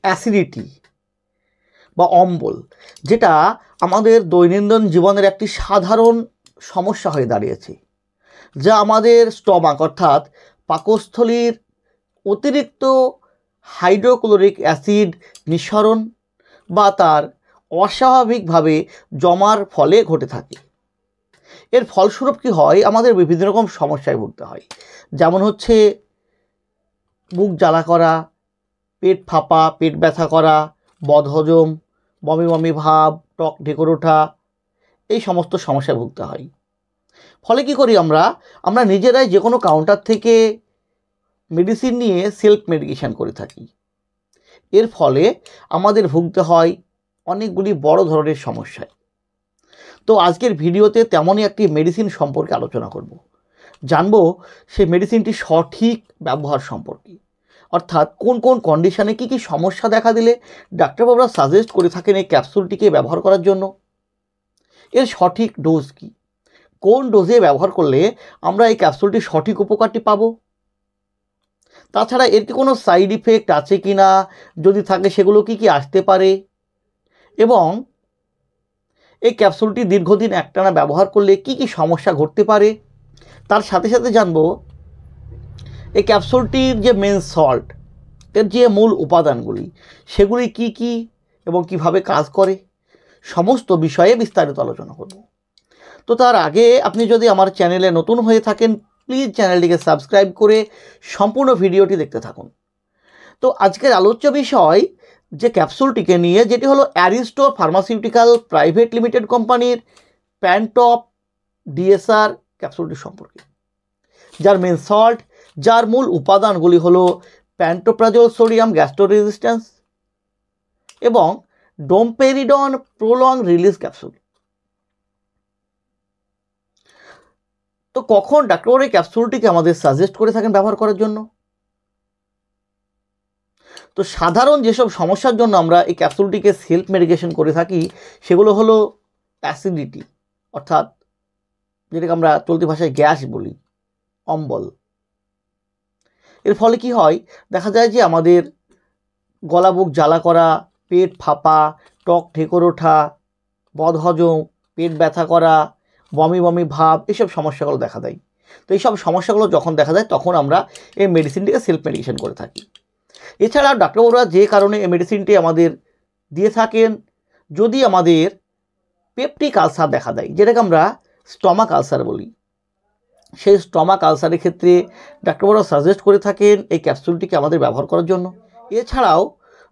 Acidity বা অম্বল, যেটা আমাদের দৈনন্দিন জীবনের একটি সাধারণ সমস্যা হয়ে দাঁড়িয়েছে, যা আমাদের স্টমাক অর্থাৎ পাকস্থলীর অতিরিক্ত হাইড্রোক্লোরিক অ্যাসিড নিঃসরণ বা তার অস্বাভাবিকভাবে জমার ফলে ঘটে থাকে। এর ফলস্বরূপ কী হয়, আমাদের বিভিন্ন রকম সমস্যায় ভুগতে হয়, যেমন হচ্ছে মুখ জ্বালা করা, পেট ফাঁপা, পেট ব্যথা করা, বদহজম, বমি বমি ভাব, টক ঢেকুর ওঠা, এই সমস্ত সমস্যায় ভুগতে হয়। ফলে কি করি আমরা নিজেরাই যে কোনো কাউন্টার থেকে মেডিসিন নিয়ে সেলফ মেডিকেশন করে থাকি। এর ফলে আমাদের ভুগতে হয় অনেকগুলি বড় ধরনের সমস্যায়। তো আজকের ভিডিওতে তেমনই একটি মেডিসিন সম্পর্কে আলোচনা করব, জানবো সেই মেডিসিনটি সঠিক ব্যবহার সম্পর্কে, অর্থাৎ কোন কোন কন্ডিশনে কী কী সমস্যা দেখা দিলে ডাক্তারবাবুরা সাজেস্ট করে থাকেন এই ক্যাপসুলটিকে ব্যবহার করার জন্য, এর সঠিক ডোজ কী, কোন ডোজে ব্যবহার করলে আমরা এই ক্যাপসুলটির সঠিক উপকারটি পাব, তাছাড়া এর কি কোনো সাইড ইফেক্ট আছে কি না, যদি থাকে সেগুলো কি কি আসতে পারে, এবং এই ক্যাপসুলটি দীর্ঘদিন একটানা ব্যবহার করলে কি কি সমস্যা ঘটতে পারে। তার সাথে সাথে জানব এই ক্যাপসুলটির যে মেন সল্ট, এর যে মূল উপাদানগুলি সেগুলি কি কি এবং কিভাবে কাজ করে, সমস্ত বিষয়ে বিস্তারিত আলোচনা করব। তো তার আগে আপনি যদি আমার চ্যানেলে নতুন হয়ে থাকেন, প্লিজ চ্যানেলটিকে সাবস্ক্রাইব করে সম্পূর্ণ ভিডিওটি দেখতে থাকুন। তো আজকের আলোচ্য বিষয় যে ক্যাপসুলটিকে নিয়ে, যেটি হলো অ্যারিস্টো ফার্মাসিউটিক্যাল প্রাইভেট লিমিটেড কোম্পানির প্যান্টপ ডিএসআর ক্যাপসুলটি সম্পর্কে, যার মেন সল্ট, যার মূল উপাদানগুলি হলো প্যান্টোপ্রাজোল সোডিয়াম গ্যাস্ট্রো রেজিস্ট্যান্স এবং ডোমপেরিডন প্রোলং রিলিজ ক্যাপসুল। তো কখন ডাক্তারবাবু এই ক্যাপসুলটিকে আমাদের সাজেস্ট করে থাকেন ব্যবহার করার জন্য? তো সাধারণ যেসব সমস্যার জন্য আমরা এই ক্যাপসুলটিকে সেলফ মেডিকেশন করে থাকি সেগুলো হলো অ্যাসিডিটি, অর্থাৎ যেটাকে আমরা চলতি ভাষায় গ্যাস বলি, অম্বল। এর ফলে কি হয়, দেখা যায় যে আমাদের গলা বুক জ্বালা করা, পেট ফাঁপা, টক ঢেকুর ওঠা, বদহজম, পেট ব্যথা করা, বমি বমি ভাব, এসব সমস্যাগুলো দেখা দেয়। তো এইসব সমস্যাগুলো যখন দেখা যায় তখন আমরা এই মেডিসিনটিকে সেলফ মেডিকেশন করে থাকি। এছাড়া ডাক্তারবাবুরা যে কারণে এই মেডিসিনটি আমাদের দিয়ে থাকেন, যদি আমাদের পেপটিক আলসার দেখা দেয়, যেটাকে আমরা স্টমাক আলসার বলি, সেই স্টমাক আলসারের ক্ষেত্রে ডাক্তারবাবুরা সাজেস্ট করে থাকেন এই ক্যাপসুলটিকে আমাদের ব্যবহার করার জন্য। এছাড়াও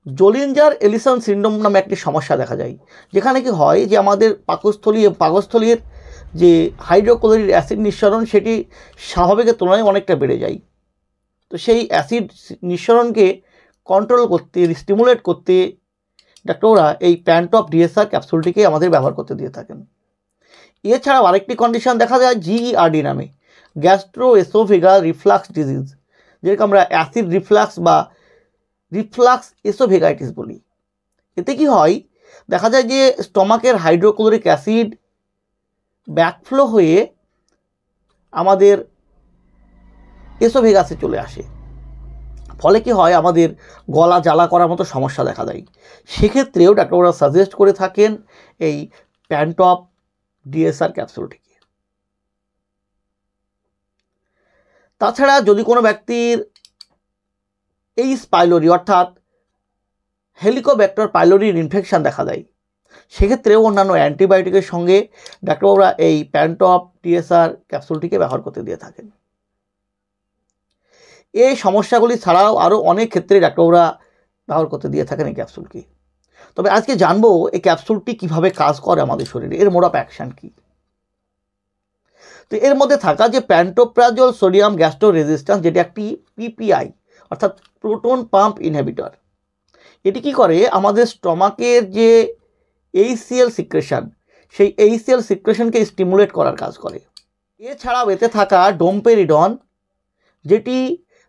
জোলিঞ্জার এলিসন সিন্ড্রোম নামে একটি সমস্যা দেখা যায়, যেখানে কি হয় যে আমাদের পাকস্থলীর যে হাইড্রোক্লোরিক অ্যাসিড নিঃসরণ সেটি স্বাভাবিকের তুলনায় অনেকটা বেড়ে যায়। তো সেই অ্যাসিড নিঃসরণকে কন্ট্রোল করতে, স্টিমুলেট করতে ডাক্তাররা এই প্যান্টপ ডিএসআর ক্যাপসুলটিকে আমাদের ব্যবহার করতে দিয়ে থাকেন। এছাড়াও আরেকটি কন্ডিশন দেখা যায় জিইআরডি নামে, গ্যাস্ট্রো এসোফেগাল রিফ্লাক্স ডিজিজ, যেটাকে আমরা অ্যাসিড রিফ্লাক্স বা রিফ্লাক্স এসোভেগাইটিস বলি। এতে কি হয়, দেখা যায় যে স্টমাকের হাইড্রোক্লোরিক অ্যাসিড ব্যাকফ্লো হয়ে আমাদের এসোভেগাসে চলে আসে, ফলে কি হয় আমাদের গলা জ্বালা করার মতো সমস্যা দেখা দেয়। সেক্ষেত্রেও ডাক্তাররা সাজেস্ট করে থাকেন এই প্যান্টপ ডিএসআর ক্যাপসুলটিকে। তাছাড়া যদি কোনো ব্যক্তির এইচ পাইলোরি অর্থাৎ হেলিকোব্যাক্টার পাইলোরির ইনফেকশান দেখা দেয়, সেক্ষেত্রেও অন্যান্য অ্যান্টিবায়োটিকের সঙ্গে ডাক্তারবাবুরা এই প্যান্টপ ডিএসআর ক্যাপসুলটিকে ব্যবহার করতে দিয়ে থাকেন। এই সমস্যাগুলি ছাড়াও আরও অনেক ক্ষেত্রে ডাক্তারবাবুরা ব্যবহার করতে দিয়ে থাকেন এই ক্যাপসুলকে। তবে আজকে জানবো এই ক্যাপসুলটি কিভাবে কাজ করে আমাদের শরীরে, এর মোড অফ অ্যাকশান কী। তো এর মধ্যে থাকা যে প্যান্টোপ্রাজোল সোডিয়াম গ্যাস্ট্রো রেজিস্ট্যান্স, যেটি একটি পিপিআই অর্থাৎ প্রোটন পাম্প ইনহিবিটর, এটি কি করে, আমাদের স্টমাকের যে এইচসিএল সিক্রেশন, সেই এইচসিএল সিক্রেশনকে স্টিমুলেট করার কাজ করে। এছাড়াও এতে থাকা ডোমপেরিডন, যেটি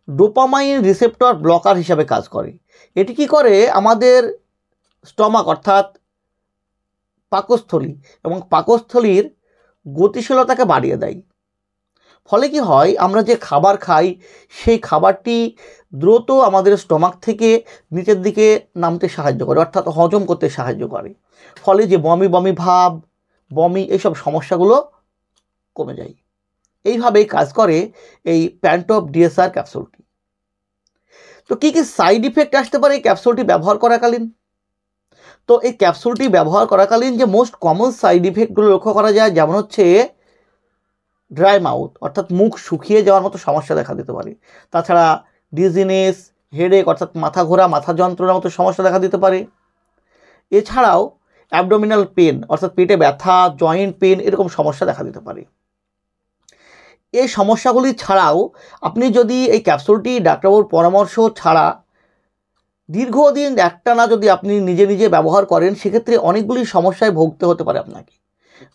ডোপামাইন রিসেপ্টর ব্লকার হিসাবে কাজ করে, এটি কি করে, আমাদের স্টমাক অর্থাৎ পাকস্থলী এবং পাকস্থলীর গতিশীলতাকে বাড়িয়ে দেয়। ফলে কি হয়, আমরা যে খাবার খাই সেই খাবারটি দ্রুত আমাদের স্টমাক থেকে নিচের দিকে নামতে সাহায্য করে, অর্থাৎ হজম করতে সাহায্য করে। ফলে যে বমি বমি ভাব, বমি, এইসব সমস্যাগুলো কমে যায়। এইভাবেই কাজ করে এই প্যান্টপ ডিএসআর ক্যাপসুলটি। তো কী কী সাইড ইফেক্ট আসতে পারে এই ক্যাপসুলটি ব্যবহার করাকালীন? তো এই ক্যাপসুলটি ব্যবহার করাকালীন যে মোস্ট কমন সাইড ইফেক্টগুলো লক্ষ্য করা যায়, যেমন হচ্ছে ড্রাই মাউথ, অর্থাৎ মুখ শুকিয়ে যাওয়ার মতো সমস্যা দেখা দিতে পারে। তাছাড়া ডিজিনেস, হেডেক, অর্থাৎ মাথা ঘোরা, মাথা যন্ত্রণার মতো সমস্যা দেখা দিতে পারে। এছাড়াও অ্যাবডোমিনাল পেন, অর্থাৎ পেটে ব্যথা, জয়েন্ট পেন, এরকম সমস্যা দেখা দিতে পারে। এই সমস্যাগুলি ছাড়াও আপনি যদি এই ক্যাপসুলটি ডাক্তারবাবুর পরামর্শ ছাড়া দীর্ঘদিন একটানা যদি আপনি নিজে নিজে ব্যবহার করেন, সেক্ষেত্রে অনেকগুলি সমস্যায় ভুগতে হতে পারে আপনাকে।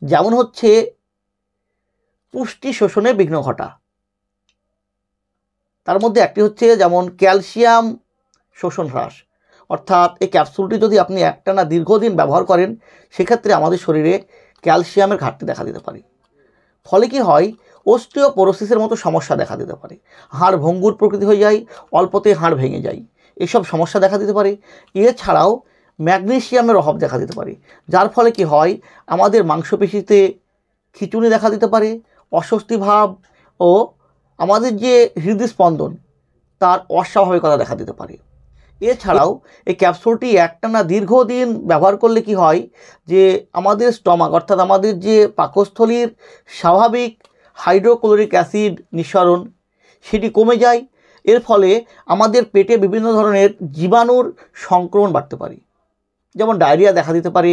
যেমন হচ্ছে পুষ্টি শোষণে বিঘ্ন ঘটা, তার মধ্যে একটি হচ্ছে যেমন ক্যালসিয়াম শোষণ হ্রাস, অর্থাৎ এই ক্যাপসুলটি যদি আপনি একটানা দীর্ঘদিন ব্যবহার করেন, সেক্ষেত্রে আমাদের শরীরে ক্যালসিয়ামের ঘাটতি দেখা দিতে পারে। ফলে কি হয়, অস্টিওপোরোসিসের মতো সমস্যা দেখা দিতে পারে, হাড় ভঙ্গুর প্রকৃতি হয়ে যায়, অল্পতে হাড় ভেঙে যায়, এসব সমস্যা দেখা দিতে পারে। এছাড়াও ম্যাগনেসিয়ামের অভাব দেখা দিতে পারে, যার ফলে কি হয়, আমাদের মাংসপেশিতে খিঁচুনি দেখা দিতে পারে, অস্বস্তি ভাব ও আমাদের যে হৃদস্পন্দন তার অস্বাভাবিকতা দেখা দিতে পারে। এছাড়াও এই ক্যাপসুলটি একটানা দীর্ঘদিন ব্যবহার করলে কি হয়, যে আমাদের স্টমাক, অর্থাৎ আমাদের যে পাকস্থলীর স্বাভাবিক হাইড্রোক্লোরিক অ্যাসিড নিঃসরণ সেটি কমে যায়। এর ফলে আমাদের পেটে বিভিন্ন ধরনের জীবাণুর সংক্রমণ বাড়তে পারে, যেমন ডায়রিয়া দেখা দিতে পারে,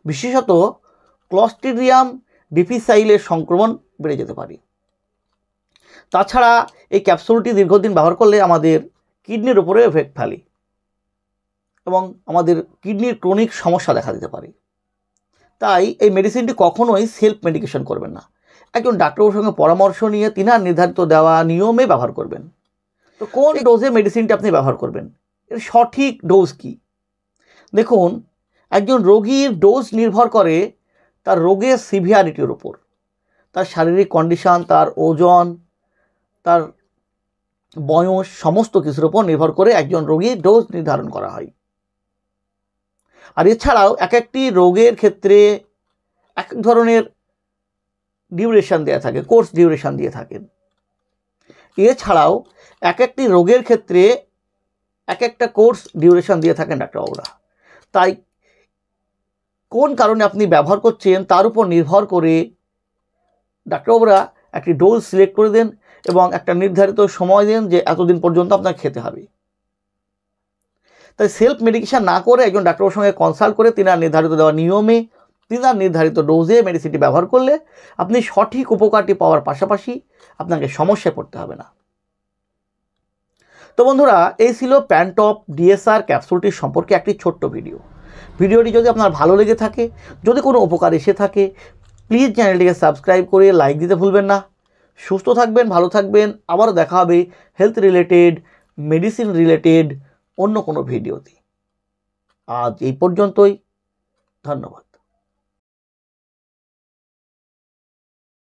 বিশেষত ক্লস্ট্রিডিয়াম ডিফিসাইলের সংক্রমণ বেড়ে যেতে পারে। তাছাড়া এই ক্যাপসুলটি দীর্ঘদিন ব্যবহার করলে আমাদের কিডনির উপরে এফেক্ট ফেলে এবং আমাদের কিডনির ক্রনিক সমস্যা দেখা দিতে পারে। তাই এই মেডিসিনটি কখনোই সেলফ মেডিকেশন করবেন না, একজন ডাক্তারের সঙ্গে পরামর্শ নিয়ে তিনার নির্ধারিত দেওয়া নিয়মে ব্যবহার করবেন। তো কোন ডোজে মেডিসিনটি আপনি ব্যবহার করবেন, এর সঠিক ডোজ কি? দেখুন, একজন রোগীর ডোজ নির্ভর করে তার রোগের সিভিয়ারিটির উপর, তার শারীরিক কন্ডিশন, তার ওজন, তার বয়স, সমস্ত কিছুর উপর নির্ভর করে একজন রোগীর ডোজ নির্ধারণ করা হয়। আর এছাড়াও এক একটি রোগের ক্ষেত্রে এক এক ধরনের ডিউরেশন দেওয়া থাকে, কোর্স ডিউরেশন দিয়ে থাকেন। এছাড়াও এক একটি রোগের ক্ষেত্রে এক একটা কোর্স ডিউরেশন দিয়ে থাকেন ডাক্তারবাবুরা। তাই কোন কারণে আপনি ব্যবহার করছেন তার উপর নির্ভর করে ডাক্তারবাবুরা একটি ডোজ সিলেক্ট করে দেন এবং একটা নির্ধারিত সময় দেন যে এতদিন পর্যন্ত আপনাকে খেতে হবে। তাই সেলফ মেডিকেশন না করে একজন ডাক্তারের সঙ্গে কনসাল্ট করে তিনার নির্ধারিত দেওয়া নিয়মে, তিনার নির্ধারিত ডোজে মেডিসিনটি ব্যবহার করলে আপনি সঠিক উপকারটি পাওয়ার পাশাপাশি আপনাকে সমস্যায় পড়তে হবে না। তো বন্ধুরা, এই ছিল প্যান্টপ ডিএসআর ক্যাপসুলটির সম্পর্কে একটি ছোট্ট ভিডিও। ভিডিওটি যদি আপনার ভালো লেগে থাকে, যদি কোনো উপকার এসে থাকে, প্লিজ চ্যানেলটিকে সাবস্ক্রাইব করে লাইক দিতে ভুলবেন না। সুস্থ থাকবেন, ভালো থাকবেন। আবারও দেখা হবে হেলথ রিলেটেড, মেডিসিন রিলেটেড অন্য কোনো ভিডিওতে। আজ এই পর্যন্তই, ধন্যবাদ।